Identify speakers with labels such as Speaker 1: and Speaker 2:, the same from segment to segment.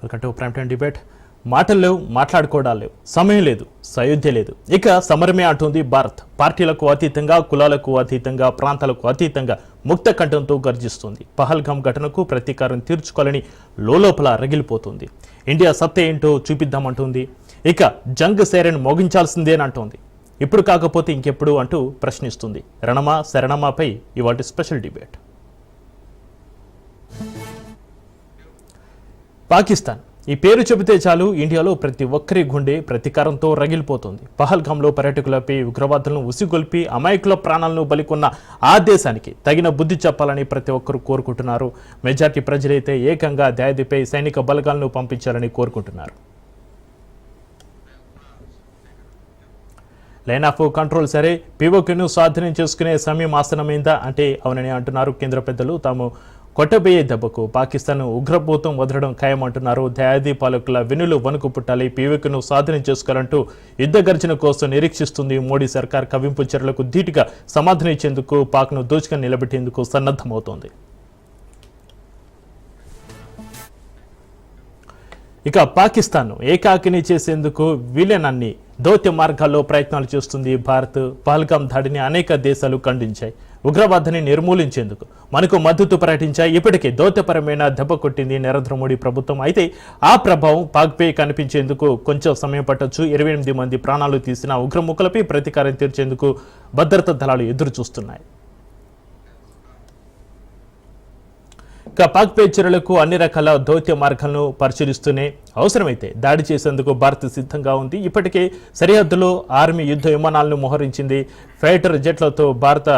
Speaker 1: Welcome to prime time debate. మాటలు లేవు, మాట్లాడుకోవడాలు లేవు, సమయం లేదు, సయోధ్య లేదు, ఇక సమరమే అంటుంది భారత్. పార్టీలకు అతీతంగా, కులాలకు అతీతంగా, ప్రాంతాలకు అతీతంగా ముక్త కంఠంతో గర్జిస్తుంది. పహల్గామ్ ఘటనకు ప్రతీకారం తీర్చుకోవాలని లోలోపల రగిలిపోతుంది. ఇండియా సత్తా ఏంటో చూపిద్దామంటుంది. ఇక జంగ్ సైరన్ మోగించాల్సిందేనంటోంది. ఇప్పుడు కాకపోతే ఇంకెప్పుడు అంటూ ప్రశ్నిస్తుంది. రణమా శరణమాపై ఇవాటి స్పెషల్ డిబేట్. పాకిస్తాన్ ఈ పేరు చెబితే చాలు ఇండియాలో ప్రతి ఒక్కరి గుండె ప్రతీకారంతో రగిలిపోతుంది. పహల్గామ్లో పర్యాటకులపై ఉగ్రవాదులను ఉసిగొల్పి అమాయకుల ప్రాణాలను బలికొన్న ఆ దేశానికి తగిన బుద్ధి చెప్పాలని ప్రతి ఒక్కరూ కోరుకుంటున్నారు. మెజార్టీ ప్రజలైతే ఏకంగా దాయాదిపై సైనిక బలగాలను పంపించాలని కోరుకుంటున్నారు. లైన్ ఆఫ్ కంట్రోల్ సరే, పీఓకేను స్వాధీనం చేసుకునే సమయం ఆసనమైందా అంటే అవునని అంటున్నారు కేంద్ర పెద్దలు. తాము కొట్టబోయే దెబ్బకు పాకిస్తాన్ ఉగ్రభూతం వదలడం ఖాయమంటున్నారు. దయాది పాలకుల వెన్నులు వణుకు పుట్టాలి, పీఓకేను స్వాధీనం చేసుకోవాలంటూ యుద్ధ గర్జన కోసం నిరీక్షిస్తుంది మోడీ సర్కార్. కవింపు చర్యలకు ధీటుగా సమాధానం ఇచ్చేందుకు పాక్ను దోచుకొని నిలబెట్టేందుకు సన్నద్ధమవుతోంది. ఇక పాకిస్తాన్ను ఏకాకిని చేసేందుకు వీలైనన్ని దౌత్య మార్గాల్లో ప్రయత్నాలు చేస్తుంది భారత్. పహల్గామ్ దాడిని అనేక దేశాలు ఖండించాయి. ఉగ్రవాదాన్ని నిర్మూలించేందుకు మనకు మద్దతు ప్రకటించాయి. ఇప్పటికే దౌత్యపరమైన దెబ్బ కొట్టింది నరేంద్ర మోడీ ప్రభుత్వం. అయితే ఆ ప్రభావం పాక్పై కనిపించేందుకు కొంచెం సమయం పట్టొచ్చు. 28 మంది ప్రాణాలు తీసిన ఉగ్రముఖులపై ప్రతీకారం తీర్చేందుకు భద్రతా దళాలు ఎదురు చూస్తున్నాయి. ఇక పాక్పై చర్యలకు అన్ని రకాల దౌత్య మార్గాలను పరిశీలిస్తూనే అవసరమైతే దాడి చేసేందుకు భారత్ సిద్ధంగా ఉంది. ఇప్పటికే సరిహద్దులో ఆర్మీ యుద్ధ విమానాలను మోహరించింది. ఫైటర్ జెట్లతో భారత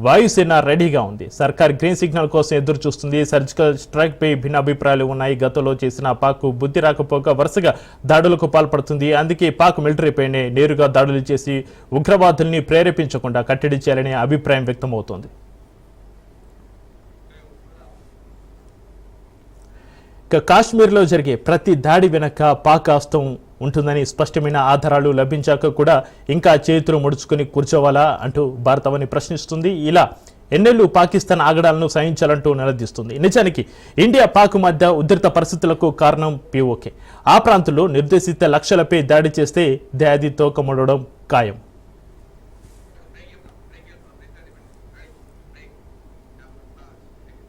Speaker 1: వాయుసేన రెడీగా ఉంది. సర్కార్ గ్రీన్ సిగ్నల్ కోసం ఎదురు చూస్తుంది. సర్జికల్ స్ట్రైక్ పై భిన్నాభిప్రాయాలు ఉన్నాయి. గతంలో చేసిన పాక్ బుద్ధి రాకపోగా వరుసగా దాడులకు పాల్పడుతుంది. అందుకే పాక్ మిలిటరీపైనే నేరుగా దాడులు చేసి ఉగ్రవాదుల్ని ప్రేరేపించకుండా కట్టడి చేయాలనే అభిప్రాయం వ్యక్తమవుతోంది. ఇక కాశ్మీర్లో జరిగే ప్రతి దాడి వెనక పాక్ హస్తం ఉంటుందని స్పష్టమైన ఆధారాలు లభించాక కూడా ఇంకా చేతులు ముడుచుకుని కూర్చోవాలా అంటూ భారత్ అవని ప్రశ్నిస్తుంది. ఇలా ఎన్నెళ్ళు పాకిస్తాన్ ఆగడాలను సహించాలంటూ నిలదీస్తుంది. నిజానికి ఇండియా పాక్ మధ్య ఉధృత పరిస్థితులకు కారణం పీఓకే. ఆ ప్రాంతంలో నిర్దేశిత లక్ష్యాలపై దాడి చేస్తే దాడి తోకముడడం ఖాయం.